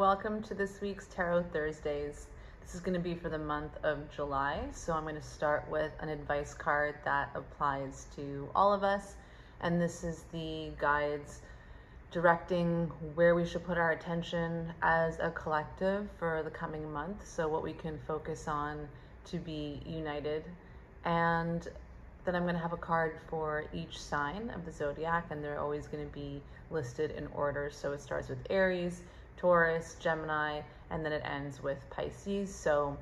welcome to this week's Tarot Thursdays. This is going to be for the month of July, so I'm going to start with an advice card that applies to all of us, and this is the guides directing where we should put our attention as a collective for the coming month, so what we can focus on to be united. And then I'm going to have a card for each sign of the zodiac, and they're always going to be listed in order. So it starts with Aries, Taurus, Gemini, and then it ends with Pisces. So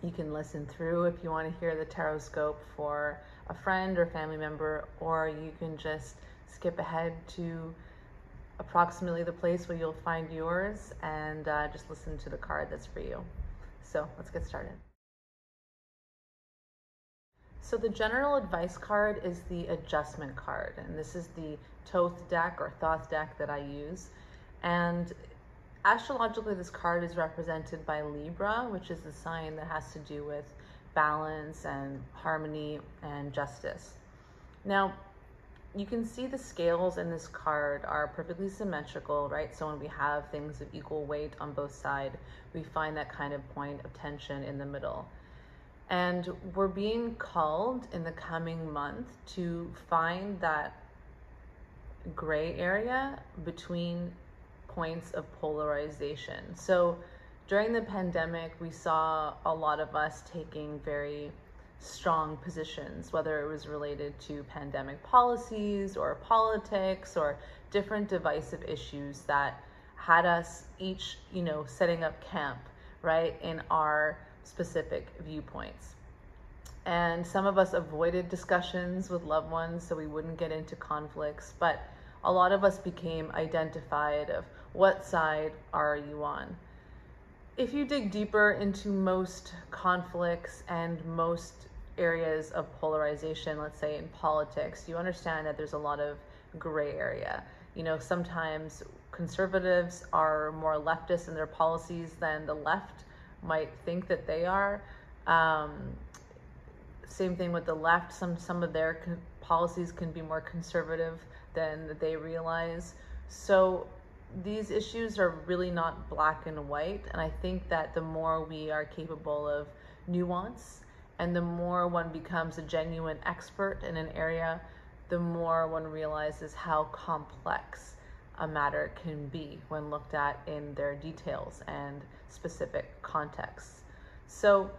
you can listen through if you want to hear the tarot scope for a friend or family member, or you can just skip ahead to approximately the place where you'll find yours and just listen to the card that's for you. So let's get started. So the general advice card is the adjustment card, and this is the Thoth deck or Thoth deck that I use. And astrologically, this card is represented by Libra, which is the sign that has to do with balance and harmony and justice. Now, you can see the scales in this card are perfectly symmetrical, right? So when we have things of equal weight on both sides, we find that kind of point of tension in the middle. And we're being called in the coming month to find that gray area between points of polarization. So during the pandemic, we saw a lot of us taking very strong positions, whether it was related to pandemic policies or politics or different divisive issues that had us each, setting up camp, right, in our specific viewpoints. And some of us avoided discussions with loved ones so we wouldn't get into conflicts, but a lot of us became identified of what side are you on. If you dig deeper into most conflicts and most areas of polarization, let's say in politics, you understand that there's a lot of gray area. Sometimes conservatives are more leftist in their policies than the left might think that they are. Same thing with the left. Some of their policies can be more conservative than they realize. So these issues are really not black and white. And I think that the more we are capable of nuance and the more one becomes a genuine expert in an area, the more one realizes how complex a matter can be when looked at in their details and specific contexts. So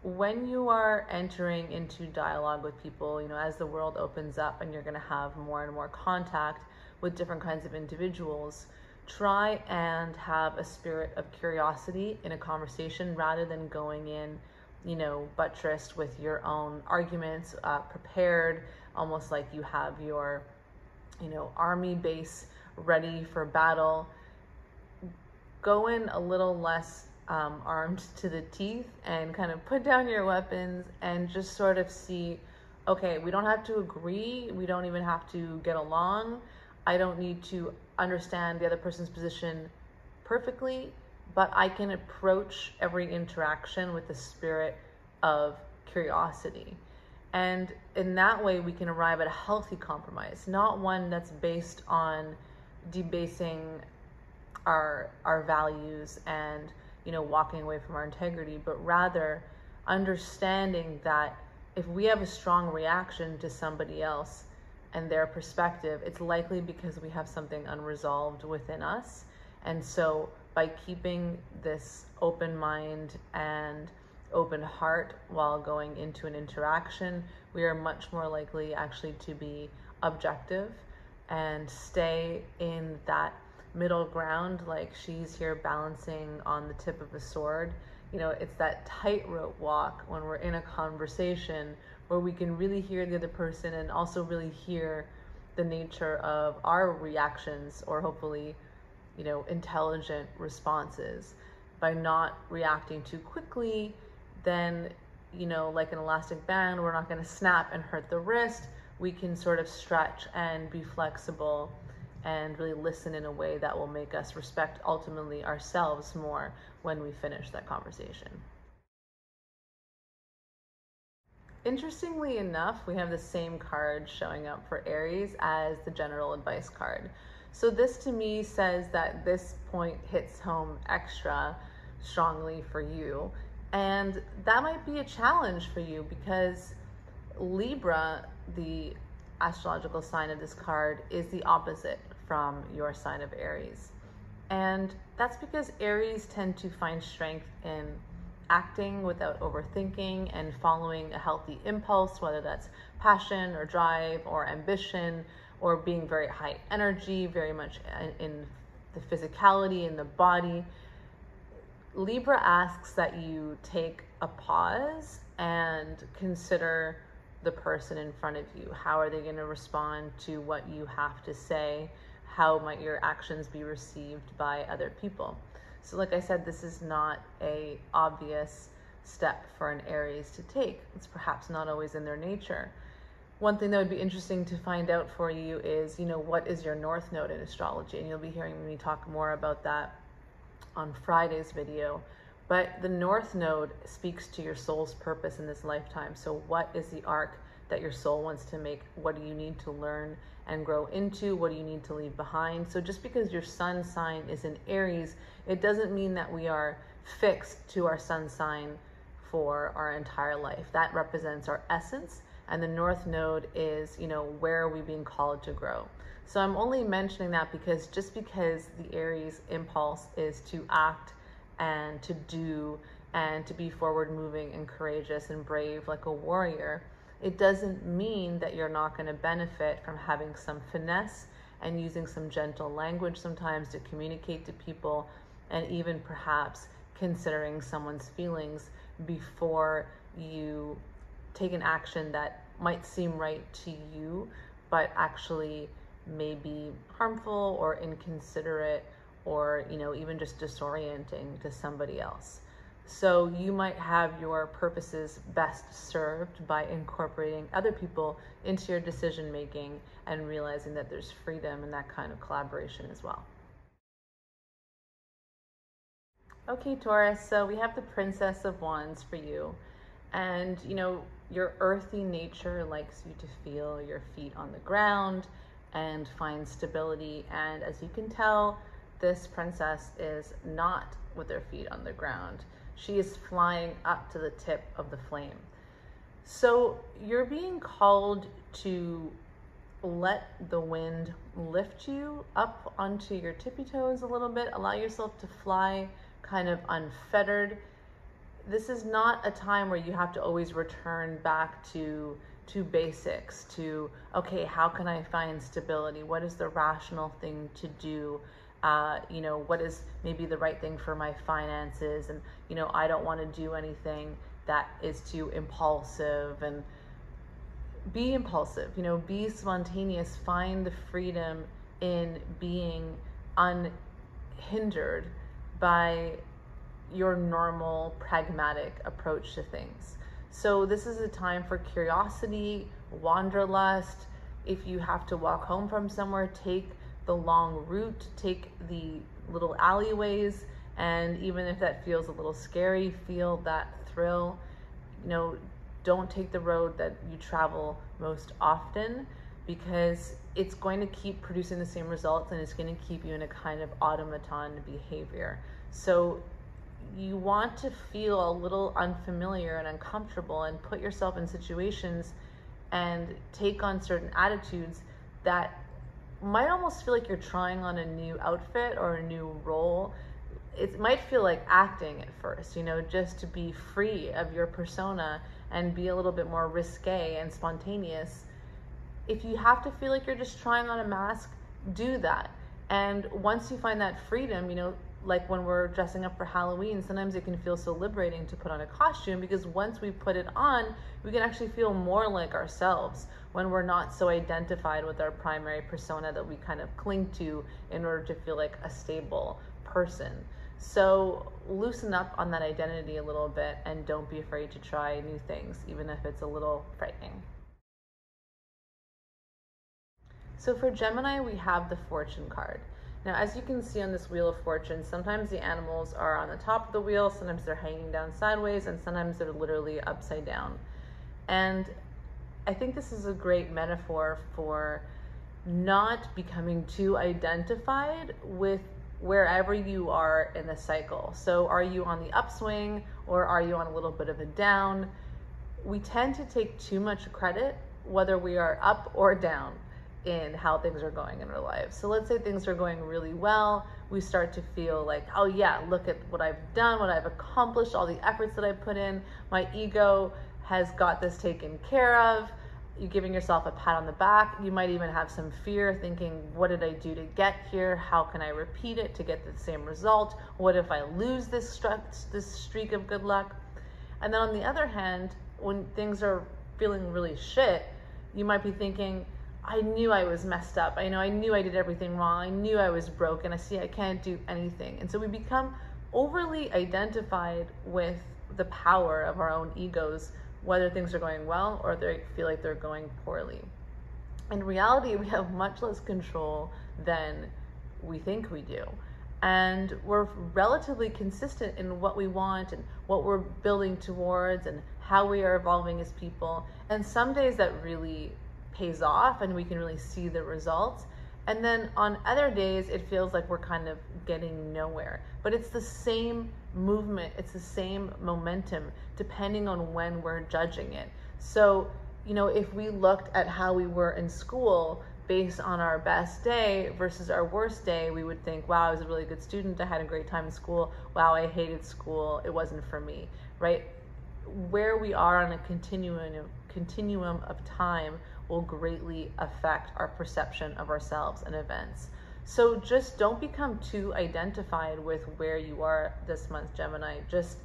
when you are entering into dialogue with people, as the world opens up and you're going to have more and more contact with different kinds of individuals, try and have a spirit of curiosity in a conversation rather than going in, buttressed with your own arguments, prepared, almost like you have your, army base ready for battle. Go in a little less armed to the teeth and kind of put down your weapons and just sort of see, okay, we don't have to agree. We don't even have to get along. I don't need to understand the other person's position perfectly, but I can approach every interaction with the spirit of curiosity. And in that way, we can arrive at a healthy compromise, not one that's based on debasing our values and walking away from our integrity, but rather understanding that if we have a strong reaction to somebody else and their perspective, it's likely because we have something unresolved within us. And so by keeping this open mind and open heart while going into an interaction, we are much more likely actually to be objective and stay in that middle ground, like she's here balancing on the tip of a sword. It's that tightrope walk when we're in a conversation where we can really hear the other person and also really hear the nature of our reactions, or hopefully, intelligent responses. By not reacting too quickly, then, like an elastic band, we're not going to snap and hurt the wrist. We can sort of stretch and be flexible and really listen in a way that will make us respect ultimately ourselves more when we finish that conversation. Interestingly enough, we have the same card showing up for Aries as the general advice card. So this to me says that this point hits home extra strongly for you. And that might be a challenge for you because Libra, the astrological sign of this card, is the opposite from your sign of Aries. And that's because Aries tend to find strength in acting without overthinking and following a healthy impulse, whether that's passion or drive or ambition or being very high energy, very much in the physicality, in the body. Libra asks that you take a pause and consider the person in front of you. How are they going to respond to what you have to say? How might your actions be received by other people? So like I said, this is not a obvious step for an Aries to take. It's perhaps not always in their nature. One thing that would be interesting to find out for you is, what is your North Node in astrology? And you'll be hearing me talk more about that on Friday's video. But the North Node speaks to your soul's purpose in this lifetime. So what is the arc that your soul wants to make? What do you need to learn and grow into? What do you need to leave behind? So just because your sun sign is in Aries, it doesn't mean that we are fixed to our sun sign for our entire life. That represents our essence. And the North Node is, where are we being called to grow? So I'm only mentioning that because just because the Aries impulse is to act and to do and to be forward moving and courageous and brave like a warrior, it doesn't mean that you're not going to benefit from having some finesse and using some gentle language sometimes to communicate to people, and even perhaps considering someone's feelings before you take an action that might seem right to you, but actually may be harmful or inconsiderate or, even just disorienting to somebody else. So you might have your purposes best served by incorporating other people into your decision making and realizing that there's freedom in that kind of collaboration as well. Okay, Taurus, so we have the Princess of Wands for you. And, your earthy nature likes you to feel your feet on the ground and find stability. And as you can tell, this princess is not with her feet on the ground. She is flying up to the tip of the flame. So you're being called to let the wind lift you up onto your tippy toes a little bit. Allow yourself to fly kind of unfettered. This is not a time where you have to always return back to basics, to, okay, how can I find stability? What is the rational thing to do? What is maybe the right thing for my finances? And, I don't want to do anything that is too impulsive. And be impulsive, be spontaneous, find the freedom in being unhindered by your normal pragmatic approach to things. So this is a time for curiosity, wanderlust. If you have to walk home from somewhere, take the long route, take the little alleyways, and even if that feels a little scary, feel that thrill. Don't take the road that you travel most often, because it's going to keep producing the same results and it's going to keep you in a kind of automaton behavior. So you want to feel a little unfamiliar and uncomfortable and put yourself in situations and take on certain attitudes that might almost feel like you're trying on a new outfit or a new role. It might feel like acting at first, just to be free of your persona and be a little bit more risque and spontaneous. If you have to feel like you're just trying on a mask, do that. And once you find that freedom, like when we're dressing up for Halloween, sometimes it can feel so liberating to put on a costume, because once we put it on, we can actually feel more like ourselves when we're not so identified with our primary persona that we kind of cling to in order to feel like a stable person. So loosen up on that identity a little bit and don't be afraid to try new things, even if it's a little frightening. So for Gemini, we have the Fortune card. Now, as you can see on this Wheel of Fortune, sometimes the animals are on the top of the wheel, sometimes they're hanging down sideways, and sometimes they're literally upside down. And I think this is a great metaphor for not becoming too identified with wherever you are in the cycle. So are you on the upswing or are you on a little bit of a down? We tend to take too much credit, whether we are up or down, in how things are going in our lives. So let's say things are going really well. We start to feel like, oh yeah, look at what I've done, what I've accomplished, all the efforts that I've put in. My ego has got this taken care of. You're giving yourself a pat on the back. You might even have some fear, thinking, what did I do to get here? How can I repeat it to get the same result? What if I lose this streak of good luck? And then on the other hand, when things are feeling really shit, you might be thinking, I knew I was messed up. I knew I did everything wrong. I knew I was broken. I can't do anything. And so we become overly identified with the power of our own egos, whether things are going well or they feel like they're going poorly. In reality, we have much less control than we think we do. And we're relatively consistent in what we want and what we're building towards and how we are evolving as people. And some days that really pays off and we can really see the results. And then on other days, it feels like we're kind of getting nowhere. But it's the same movement, it's the same momentum, depending on when we're judging it. So, if we looked at how we were in school based on our best day versus our worst day, we would think, wow, I was a really good student. I had a great time in school. Wow, I hated school. It wasn't for me, right? Where we are on a continuum of time will greatly affect our perception of ourselves and events. So just don't become too identified with where you are this month, Gemini. Just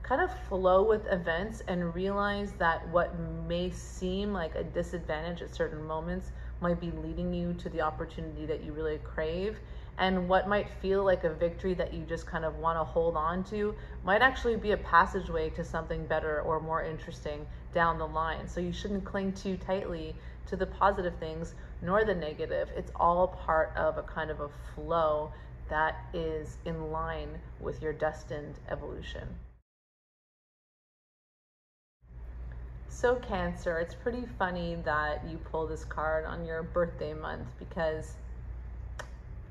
kind of flow with events and realize that what may seem like a disadvantage at certain moments might be leading you to the opportunity that you really crave. And what might feel like a victory that you just kind of want to hold on to might actually be a passageway to something better or more interesting down the line. So you shouldn't cling too tightly to the positive things nor the negative. It's all part of a kind of a flow that is in line with your destined evolution. So Cancer, it's pretty funny that you pull this card on your birthday month, because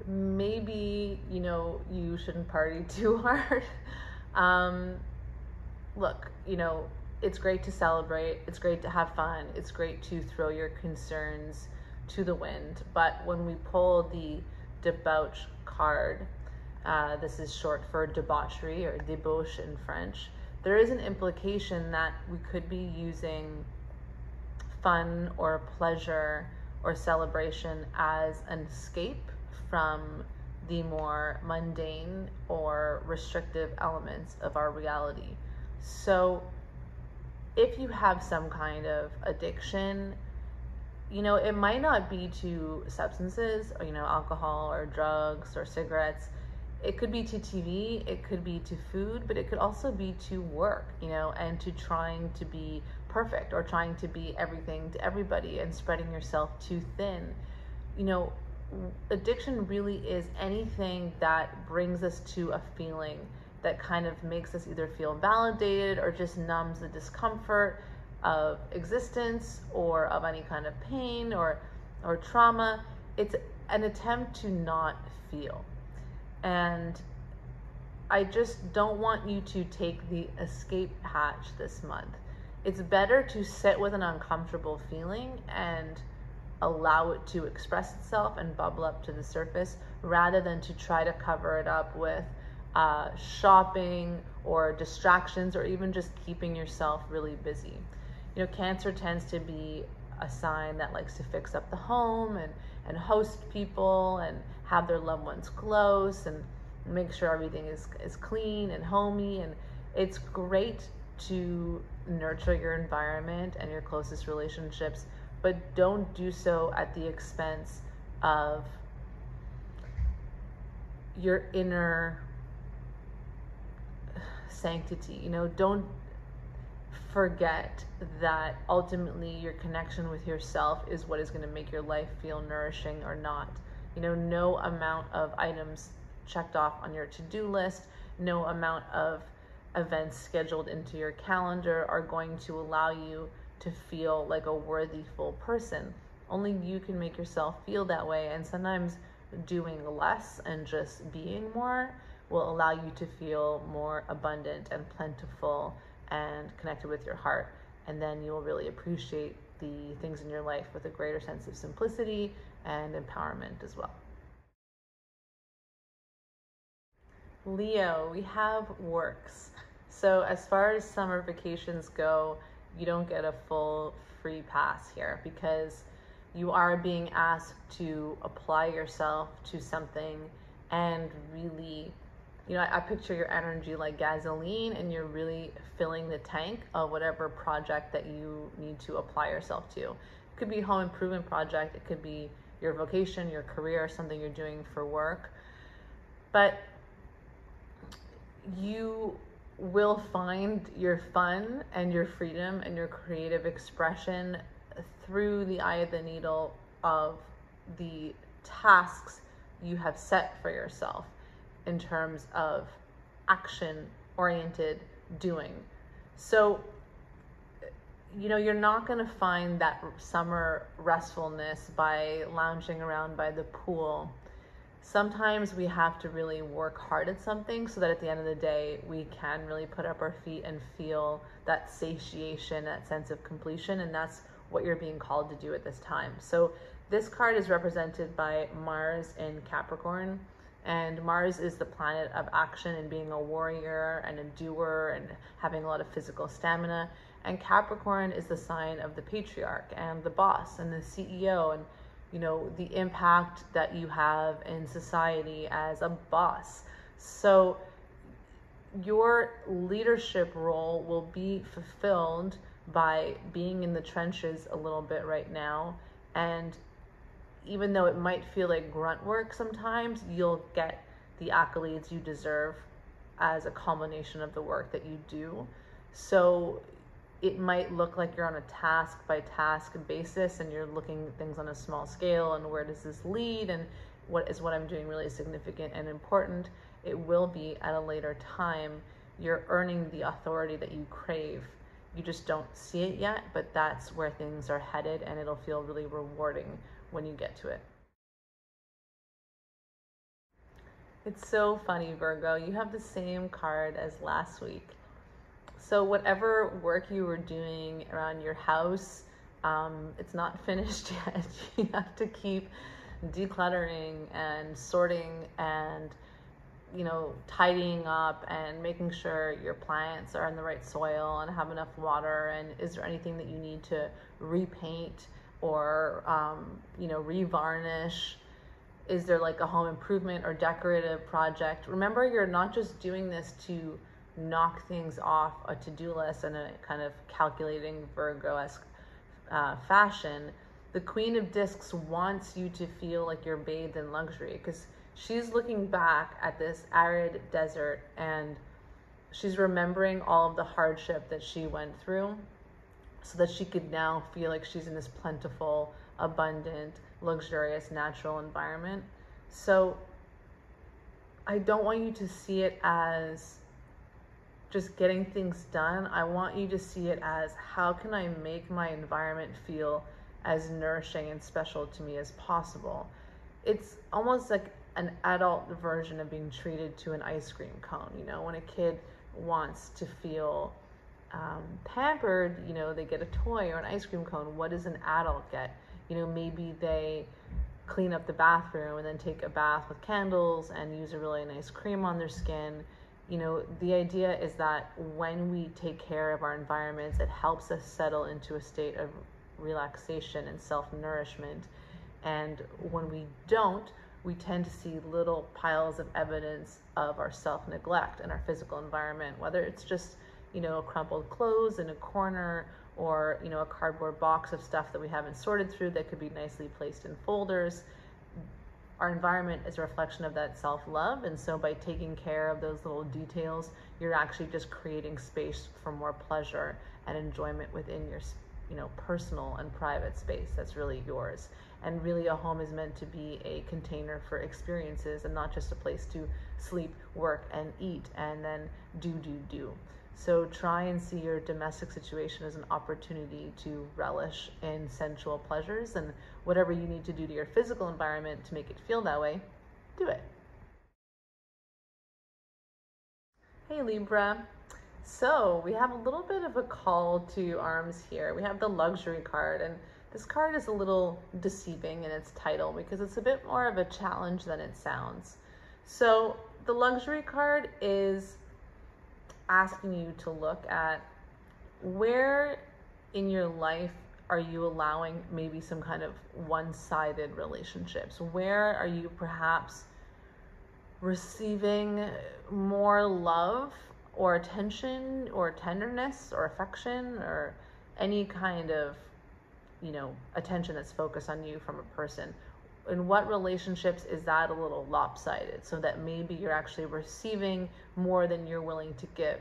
maybe, you shouldn't party too hard. Look, it's great to celebrate. It's great to have fun. It's great to throw your concerns to the wind. But when we pull the debauch card, this is short for debauchery or débauche in French, there is an implication that we could be using fun or pleasure or celebration as an escape from the more mundane or restrictive elements of our reality. So if you have some kind of addiction, it might not be to substances, or, alcohol or drugs or cigarettes. It could be to TV, it could be to food, but it could also be to work, and to trying to be perfect or trying to be everything to everybody and spreading yourself too thin. Addiction really is anything that brings us to a feeling that kind of makes us either feel validated or just numbs the discomfort of existence or of any kind of pain or trauma. It's an attempt to not feel. And I just don't want you to take the escape hatch this month. It's better to sit with an uncomfortable feeling and allow it to express itself and bubble up to the surface, rather than to try to cover it up with shopping or distractions, or even just keeping yourself really busy. Cancer tends to be a sign that likes to fix up the home and host people and have their loved ones close and make sure everything is clean and homey. And it's great to nurture your environment and your closest relationships, but don't do so at the expense of your inner sanctity. Don't forget that ultimately your connection with yourself is what is going to make your life feel nourishing or not. No amount of items checked off on your to-do list, no amount of events scheduled into your calendar are going to allow you to feel like a worthy, full person. Only you can make yourself feel that way. And sometimes doing less and just being more will allow you to feel more abundant and plentiful and connected with your heart. And then you will really appreciate the things in your life with a greater sense of simplicity and empowerment as well. Leo, we have works. So as far as summer vacations go, you don't get a full free pass here, because you are being asked to apply yourself to something and really, I picture your energy like gasoline, and you're really filling the tank of whatever project that you need to apply yourself to. It could be a home improvement project, it could be your vocation, your career, something you're doing for work. But you will find your fun and your freedom and your creative expression through the eye of the needle of the tasks you have set for yourself in terms of action-oriented doing. So, you're not going to find that summer restfulness by lounging around by the pool. Sometimes we have to really work hard at something so that at the end of the day, we can really put up our feet and feel that satiation, that sense of completion. And that's what you're being called to do at this time. So this card is represented by Mars in Capricorn. And Mars is the planet of action and being a warrior and a doer and having a lot of physical stamina. And Capricorn is the sign of the patriarch and the boss and the CEO, and the impact that you have in society as a boss. So your leadership role will be fulfilled by being in the trenches a little bit right now. And even though it might feel like grunt work sometimes, you'll get the accolades you deserve as a culmination of the work that you do. So it might look like you're on a task by task basis and you're looking at things on a small scale and where does this lead and what I'm doing really significant and important. It will be at a later time. You're earning the authority that you crave. You just don't see it yet, but that's where things are headed, and it'll feel really rewarding when you get to it. It's so funny, Virgo. You have the same card as last week. So whatever work you were doing around your house, it's not finished yet. You have to keep decluttering and sorting and, tidying up and making sure your plants are in the right soil and have enough water. And is there anything that you need to repaint or, revarnish? Is there like a home improvement or decorative project? Remember, you're not just doing this to knock things off a to-do list in a kind of calculating Virgo-esque fashion. The Queen of Discs wants you to feel like you're bathed in luxury, because she's looking back at this arid desert and she's remembering all of the hardship that she went through so that she could now feel like she's in this plentiful, abundant, luxurious, natural environment. So I don't want you to see it as just getting things done. I want you to see it as, how can I make my environment feel as nourishing and special to me as possible? It's almost like an adult version of being treated to an ice cream cone. When a kid wants to feel pampered, they get a toy or an ice cream cone. What does an adult get? Maybe they clean up the bathroom and then take a bath with candles and use a really nice cream on their skin. The idea is that when we take care of our environments, it helps us settle into a state of relaxation and self-nourishment. And when we don't, we tend to see little piles of evidence of our self-neglect in our physical environment, whether it's just, crumpled clothes in a corner, or, a cardboard box of stuff that we haven't sorted through that could be nicely placed in folders. Our environment is a reflection of that self-love. And so by taking care of those little details, you're actually just creating space for more pleasure and enjoyment within your, personal and private space that's really yours. And really, a home is meant to be a container for experiences and not just a place to sleep, work, and eat, and then do. So try and see your domestic situation as an opportunity to relish in sensual pleasures, and whatever you need to do to your physical environment to make it feel that way, do it. Hey Libra. So we have a little bit of a call to arms here. We have the luxury card, and this card is a little deceiving in its title because it's a bit more of a challenge than it sounds. So the luxury card is asking you to look at where in your life are you allowing maybe some kind of one-sided relationships? Where are you perhaps receiving more love or attention or tenderness or affection or any kind of, attention that's focused on you from a person? In what relationships is that a little lopsided, so that maybe you're actually receiving more than you're willing to give?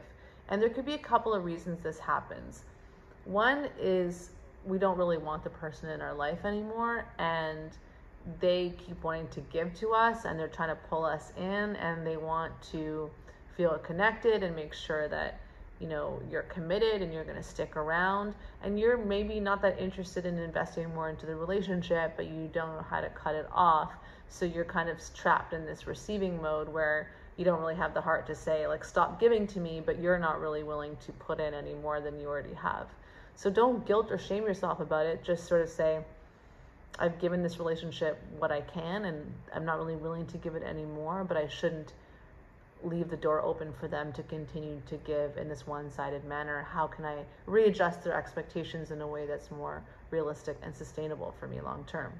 And there could be a couple of reasons this happens. One is we don't really want the person in our life anymore, and they keep wanting to give to us, and they're trying to pull us in, and they want to feel connected and make sure that you're committed and you're going to stick around, and you're maybe not that interested in investing more into the relationship, but you don't know how to cut it off. So you're kind of trapped in this receiving mode where you don't really have the heart to say, like, stop giving to me, but you're not really willing to put in any more than you already have. So don't guilt or shame yourself about it. Just sort of say, I've given this relationship what I can, and I'm not really willing to give it anymore, but I shouldn't leave the door open for them to continue to give in this one-sided manner. How can I readjust their expectations in a way that's more realistic and sustainable for me long term?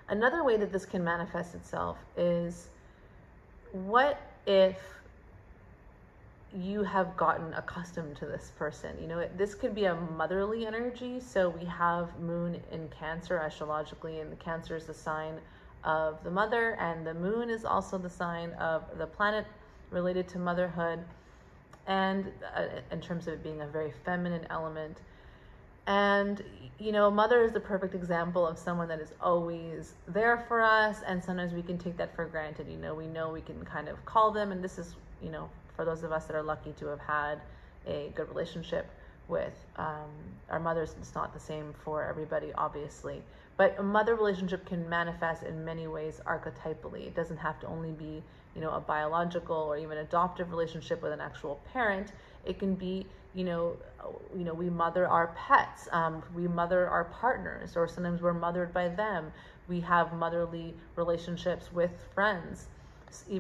Another way that this can manifest itself is, what if you have gotten accustomed to this person? This could be a motherly energy. So we have moon in Cancer astrologically, and the Cancer is the sign of the mother, and the moon is also the sign of the planet related to motherhood, and in terms of it being a very feminine element. And mother is the perfect example of someone that is always there for us, and sometimes we can take that for granted. We know we can kind of call them, and this is for those of us that are lucky to have had a good relationship with our mothers. It's not the same for everybody, obviously, but a mother relationship can manifest in many ways archetypally. It doesn't have to only be a biological or even adoptive relationship with an actual parent. It can be we mother our pets, we mother our partners, or sometimes we're mothered by them. We have motherly relationships with friends,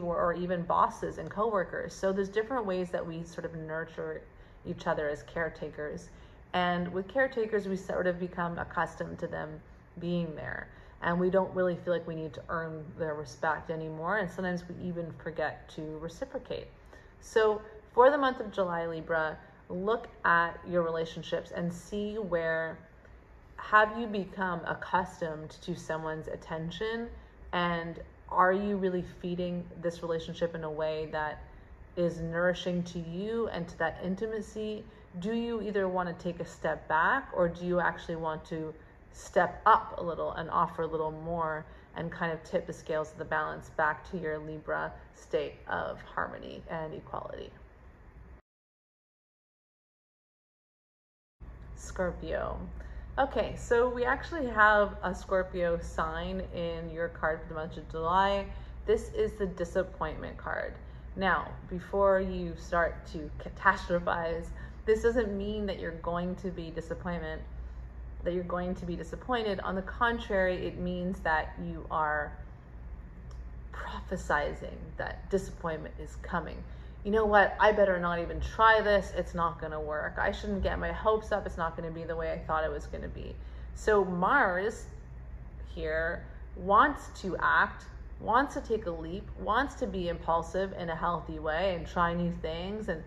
or even bosses and coworkers. So there's different ways that we sort of nurture each other as caretakers. And with caretakers, we sort of become accustomed to them being there, and we don't really feel like we need to earn their respect anymore. And sometimes we even forget to reciprocate. So for the month of July, Libra, look at your relationships and see where have you become accustomed to someone's attention, and are you really feeding this relationship in a way that is nourishing to you and to that intimacy? Do you either want to take a step back, or do you actually want to step up a little and offer a little more and kind of tip the scales of the balance back to your Libra state of harmony and equality? Scorpio. Okay, so we actually have a Scorpio sign in your card for the month of July. This is the disappointment card. Now, before you start to catastrophize, this doesn't mean that you're going to be disappointed. On the contrary, it means that you are prophesizing that disappointment is coming. You know what? I better not even try this. It's not going to work. I shouldn't get my hopes up. It's not going to be the way I thought it was going to be. So Mars here wants to act, wants to take a leap, wants to be impulsive in a healthy way and try new things and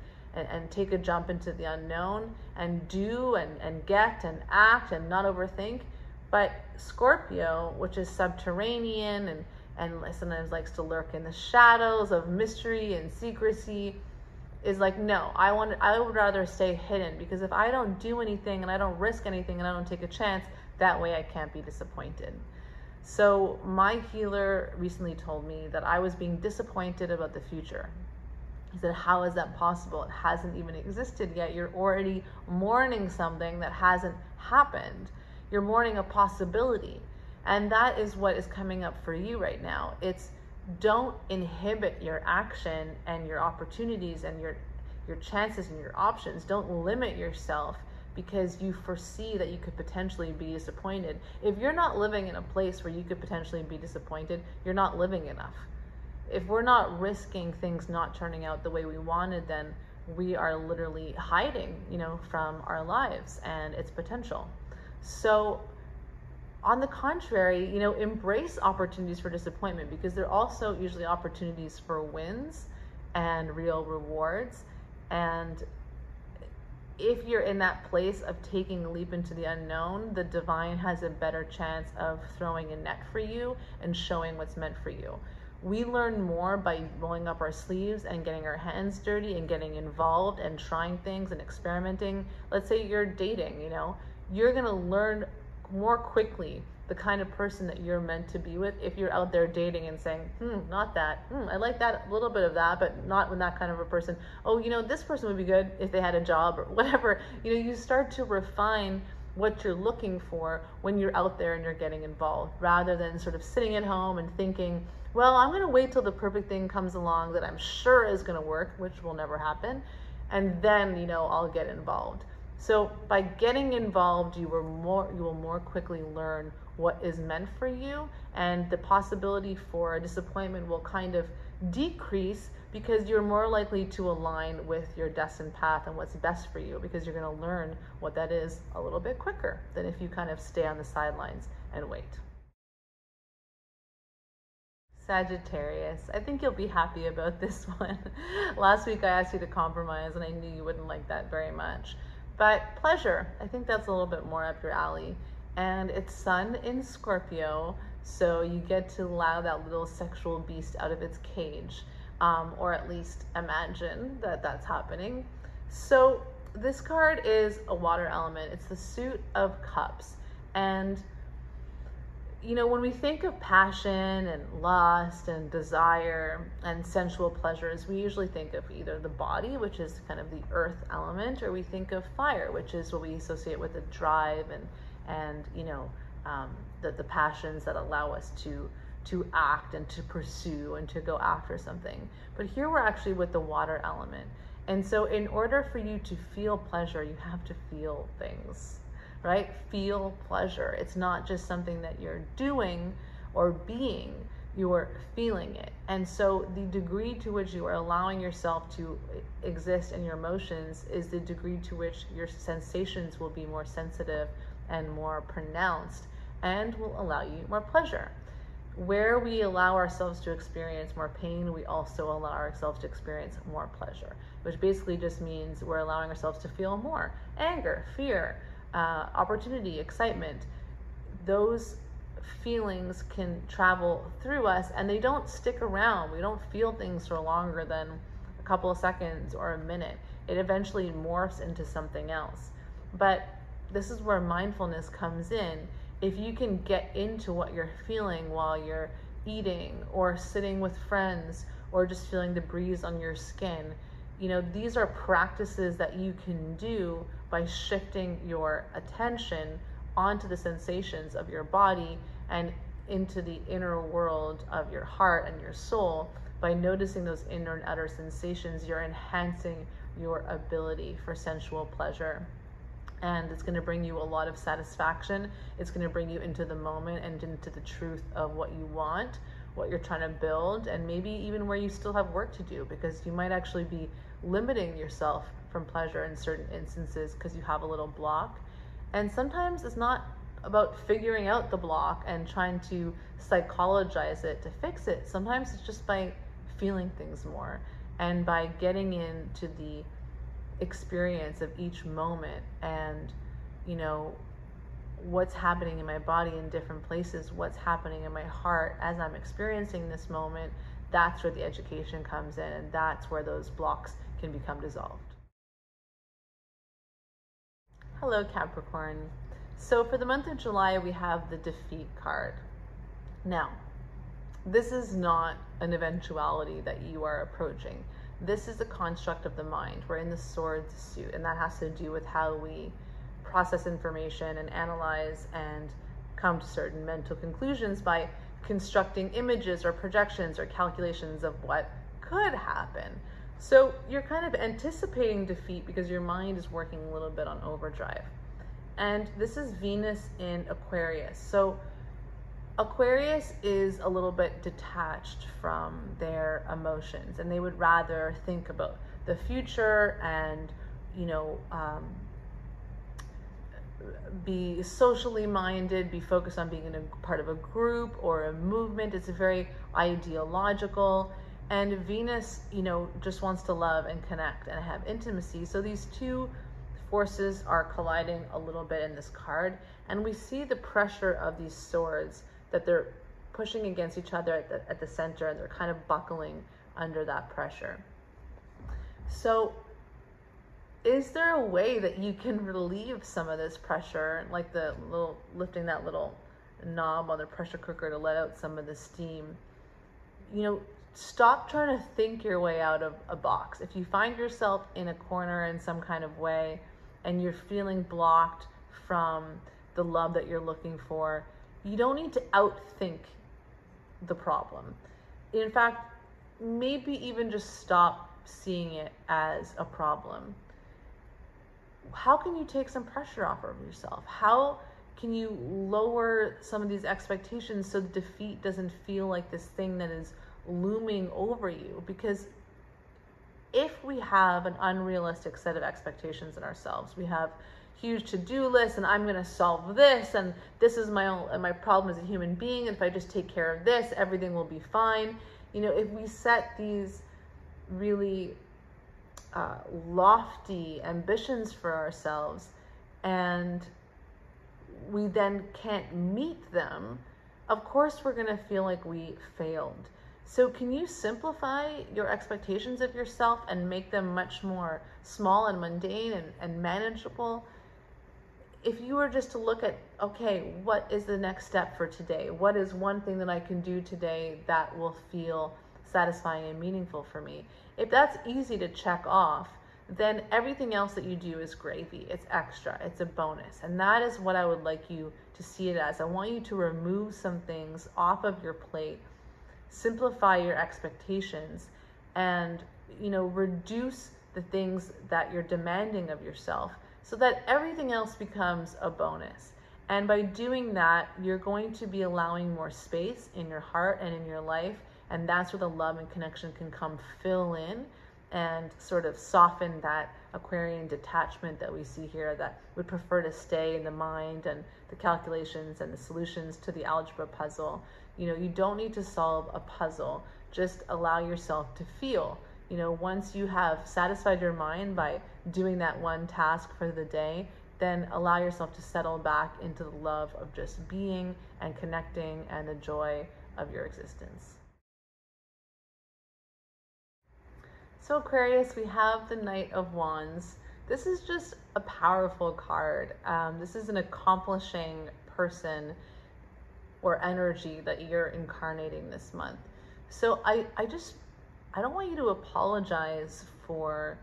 take a jump into the unknown and do and get and act and not overthink. But Scorpio, which is subterranean and sometimes likes to lurk in the shadows of mystery and secrecy, is like, no, I would rather stay hidden, because if I don't do anything and I don't risk anything and I don't take a chance, that way I can't be disappointed. So my healer recently told me that I was being disappointed about the future. He said, how is that possible? It hasn't even existed yet. You're already mourning something that hasn't happened. You're mourning a possibility. And that is what is coming up for you right now. It's don't inhibit your action and your opportunities and your chances and your options. Don't limit yourself because you foresee that you could potentially be disappointed. If you're not living in a place where you could potentially be disappointed, you're not living enough. If we're not risking things not turning out the way we wanted, then we are literally hiding, from our lives and its potential. So on the contrary, embrace opportunities for disappointment, because they're also usually opportunities for wins and real rewards. And if you're in that place of taking a leap into the unknown, the divine has a better chance of throwing a net for you and showing what's meant for you. We learn more by rolling up our sleeves and getting our hands dirty and getting involved and trying things and experimenting. Let's say you're dating, you're gonna learn more quickly the kind of person that you're meant to be with if you're out there dating and saying, not that, I like that, a little bit of that, but not with that kind of a person. Oh, this person would be good if they had a job or whatever. You start to refine what you're looking for when you're out there and you're getting involved, rather than sort of sitting at home and thinking, well, I'm going to wait till the perfect thing comes along that I'm sure is going to work, which will never happen, and then, I'll get involved. So by getting involved, you will more quickly learn what is meant for you, and the possibility for a disappointment will kind of decrease because you're more likely to align with your destined path and what's best for you, because you're going to learn what that is a little bit quicker than if you kind of stay on the sidelines and wait. Sagittarius, I think you'll be happy about this one. Last week I asked you to compromise and I knew you wouldn't like that very much. But pleasure, I think that's a little bit more up your alley. And it's Sun in Scorpio, so you get to allow that little sexual beast out of its cage, or at least imagine that that's happening. So this card is a water element. It's the Suit of Cups. And when we think of passion and lust and desire and sensual pleasures, we usually think of either the body, which is kind of the earth element, or we think of fire, which is what we associate with the drive and the passions that allow us to act and to pursue and to go after something. But here we're actually with the water element. And so in order for you to feel pleasure, you have to feel things. Right? Feel pleasure. It's not just something that you're doing or being, you're feeling it. And so the degree to which you are allowing yourself to exist in your emotions is the degree to which your sensations will be more sensitive and more pronounced and will allow you more pleasure. Where we allow ourselves to experience more pain, we also allow ourselves to experience more pleasure, which basically just means we're allowing ourselves to feel more anger, fear, opportunity, excitement. Those feelings can travel through us and they don't stick around. We don't feel things for longer than a couple of seconds or a minute. It eventually morphs into something else. But this is where mindfulness comes in. If you can get into what you're feeling while you're eating or sitting with friends or just feeling the breeze on your skin, these are practices that you can do by shifting your attention onto the sensations of your body and into the inner world of your heart and your soul. By noticing those inner and outer sensations, you're enhancing your ability for sensual pleasure. And it's going to bring you a lot of satisfaction. It's going to bring you into the moment and into the truth of what you want, what you're trying to build, and maybe even where you still have work to do, because you might actually be limiting yourself from pleasure in certain instances because you have a little block. And sometimes it's not about figuring out the block and trying to psychologize it to fix it. Sometimes it's just by feeling things more and by getting into the experience of each moment and what's happening in my body in different places, what's happening in my heart as I'm experiencing this moment. That's where the education comes in, and that's where those blocks can become dissolved. Hello, Capricorn. So for the month of July, we have the Defeat card. Now, this is not an eventuality that you are approaching. This is the construct of the mind. We're in the Swords suit, and that has to do with how we process information and analyze and come to certain mental conclusions by constructing images or projections or calculations of what could happen. So you're kind of anticipating defeat because your mind is working a little bit on overdrive. And this is Venus in Aquarius. So Aquarius is a little bit detached from their emotions, and they would rather think about the future and, be socially minded, be focused on being in a part of a group or a movement. It's very ideological. And Venus, just wants to love and connect and have intimacy. So these two forces are colliding a little bit in this card. And we see the pressure of these swords that they're pushing against each other at the center, and they're kind of buckling under that pressure. So is there a way that you can relieve some of this pressure, like lifting that little knob on the pressure cooker to let out some of the steam? Stop trying to think your way out of a box. If you find yourself in a corner in some kind of way and you're feeling blocked from the love that you're looking for, you don't need to outthink the problem. In fact, maybe even just stop seeing it as a problem. How can you take some pressure off of yourself? How can you lower some of these expectations so defeat doesn't feel like this thing that is looming over you? Because if we have an unrealistic set of expectations in ourselves, we have huge to-do lists, and I'm going to solve this, and this is my problem as a human being, and if I just take care of this, everything will be fine. If we set these really lofty ambitions for ourselves and we then can't meet them, of course we're going to feel like we failed. So can you simplify your expectations of yourself and make them much more small and mundane and manageable? If you were just to look at, okay, what is the next step for today? What is one thing that I can do today that will feel satisfying and meaningful for me? If that's easy to check off, then everything else that you do is gravy. It's extra. It's a bonus. And that is what I would like you to see it as. I want you to remove some things off of your plate, simplify your expectations, and reduce the things that you're demanding of yourself so that everything else becomes a bonus. And by doing that, you're going to be allowing more space in your heart and in your life. And that's where the love and connection can come fill in and sort of soften that Aquarian detachment that we see here that would prefer to stay in the mind and the calculations and the solutions to the algebra puzzle. You don't need to solve a puzzle. Just allow yourself to feel. Once you have satisfied your mind by doing that one task for the day, then allow yourself to settle back into the love of just being and connecting and the joy of your existence. So Aquarius, we have the Knight of Wands. This is just a powerful card. This is an accomplishing person or energy that you're incarnating this month. So I don't want you to apologize for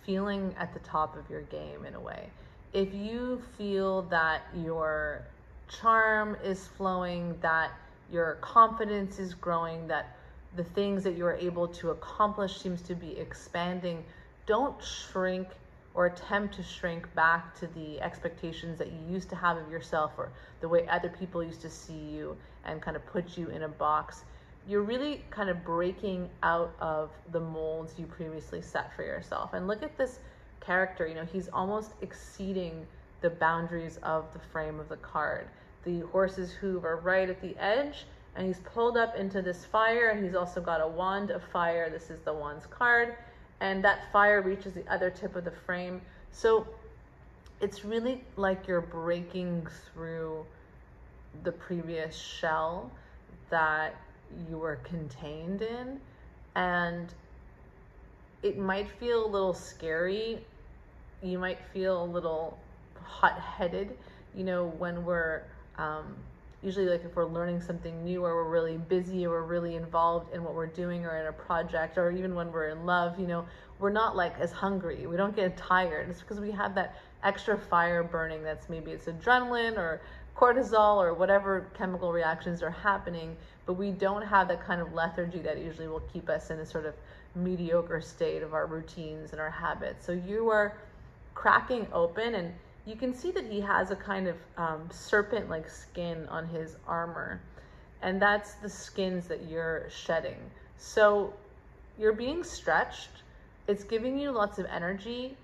feeling at the top of your game in a way. If you feel that your charm is flowing, that your confidence is growing, that the things that you're able to accomplish seems to be expanding, don't shrink or attempt to shrink back to the expectations that you used to have of yourself or the way other people used to see you and kind of put you in a box. You're really kind of breaking out of the molds you previously set for yourself. And look at this character, he's almost exceeding the boundaries of the frame of the card. The horse's hoof are right at the edge, and he's pulled up into this fire, and he's also got a wand of fire. This is the Wands card, and that fire reaches the other tip of the frame. So it's really like you're breaking through the previous shell that you were contained in, and it might feel a little scary. You might feel a little hot-headed, when we're usually like if we're learning something new, or we're really busy, or we're really involved in what we're doing, or in a project, or even when we're in love, you know, we're not like as hungry. We don't get tired. It's because we have that extra fire burning. That's maybe it's adrenaline or cortisol or whatever chemical reactions are happening, but we don't have that kind of lethargy that usually will keep us in a sort of mediocre state of our routines and our habits. So you are cracking open, and you can see that he has a kind of serpent-like skin on his armor, and that's the skins that you're shedding. So you're being stretched. It's giving you lots of energy.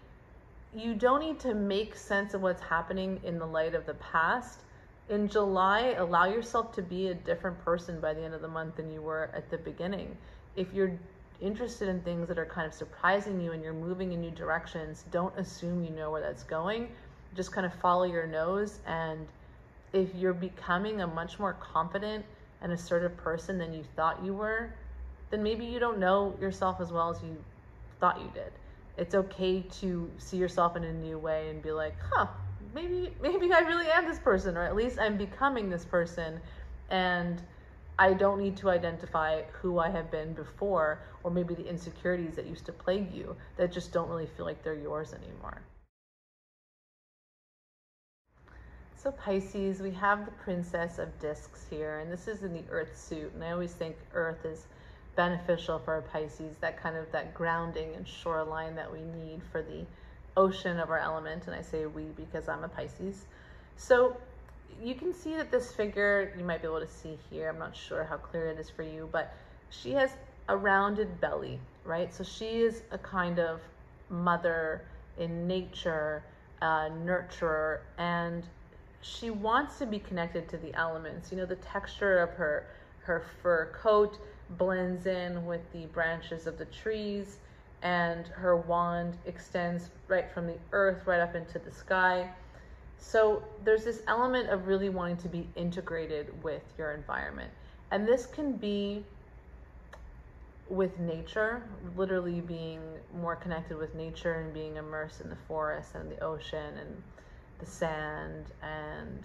You don't need to make sense of what's happening in the light of the past. In July, allow yourself to be a different person by the end of the month than you were at the beginning. If you're interested in things that are kind of surprising you and you're moving in new directions, don't assume you know where that's going. Just kind of follow your nose. And if you're becoming a much more confident and assertive person than you thought you were, then maybe you don't know yourself as well as you thought you did. It's okay to see yourself in a new way and be like, maybe I really am this person, or at least I'm becoming this person, and I don't need to identify who I have been before, or maybe the insecurities that used to plague you that just don't really feel like they're yours anymore. So Pisces, we have the Princess of Discs here, and this is in the Earth suit, and I always think Earth is beneficial for a Pisces, that kind of that grounding and shoreline that we need for the ocean of our element. And I say we because I'm a Pisces. So you can see that this figure, you might be able to see here, I'm not sure how clear it is for you, but she has a rounded belly, right? So she is a kind of mother in nature, nurturer, and she wants to be connected to the elements. You know, the texture of her fur coat blends in with the branches of the trees, and her wand extends right from the earth right up into the sky. So there's this element of really wanting to be integrated with your environment. And this can be with nature, literally being more connected with nature and being immersed in the forest and the ocean and the sand and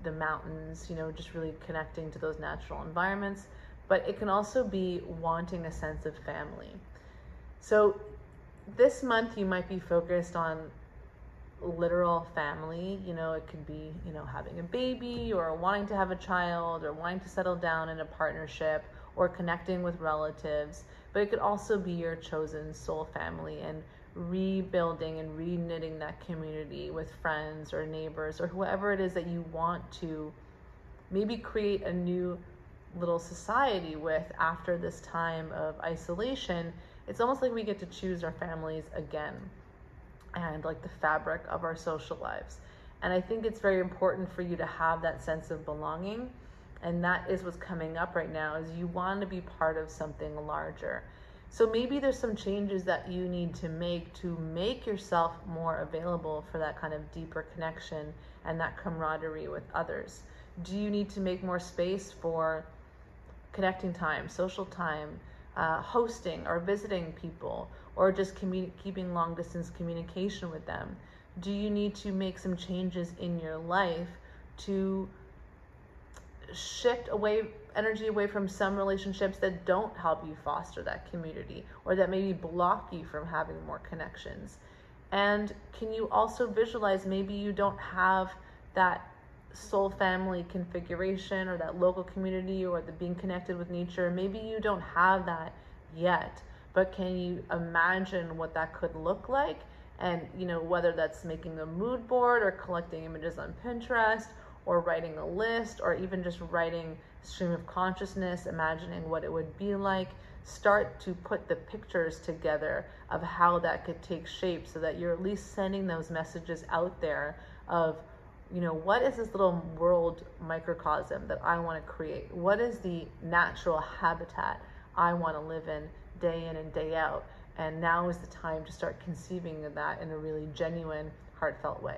the mountains, you know, just really connecting to those natural environments. But it can also be wanting a sense of family. So this month you might be focused on literal family. You know, it could be, you know, having a baby, or wanting to have a child, or wanting to settle down in a partnership, or connecting with relatives. But it could also be your chosen soul family, and rebuilding and reknitting that community with friends or neighbors or whoever it is that you want to maybe create a new little society with after this time of isolation. It's almost like we get to choose our families again, and like the fabric of our social lives. And I think it's very important for you to have that sense of belonging. And that is what's coming up right now, is you want to be part of something larger. So maybe there's some changes that you need to make yourself more available for that kind of deeper connection and that camaraderie with others. Do you need to make more space for connecting time, social time, hosting or visiting people, or just keeping long distance communication with them? Do you need to make some changes in your life to shift energy away from some relationships that don't help you foster that community, or that maybe block you from having more connections? And can you also visualize maybe you don't have that soul family configuration, or that local community, or the being connected with nature? Maybe you don't have that yet, but can you imagine what that could look like? And, you know, whether that's making a mood board, or collecting images on Pinterest, or writing a list, or even just writing stream of consciousness, imagining what it would be like. Start to put the pictures together of how that could take shape, so that you're at least sending those messages out there of, you know, what is this little world microcosm that I want to create? What is the natural habitat I want to live in and day out? And now is the time to start conceiving of that in a really genuine, heartfelt way.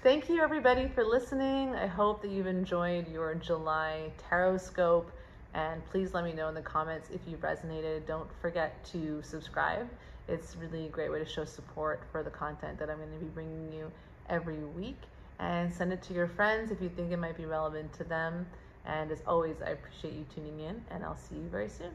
Thank you everybody for listening. I hope that you've enjoyed your July tarot scope, and please let me know in the comments if you resonated. Don't forget to subscribe. It's really a great way to show support for the content that I'm going to be bringing you every week. and send it to your friends if you think it might be relevant to them. And as always, I appreciate you tuning in, and I'll see you very soon.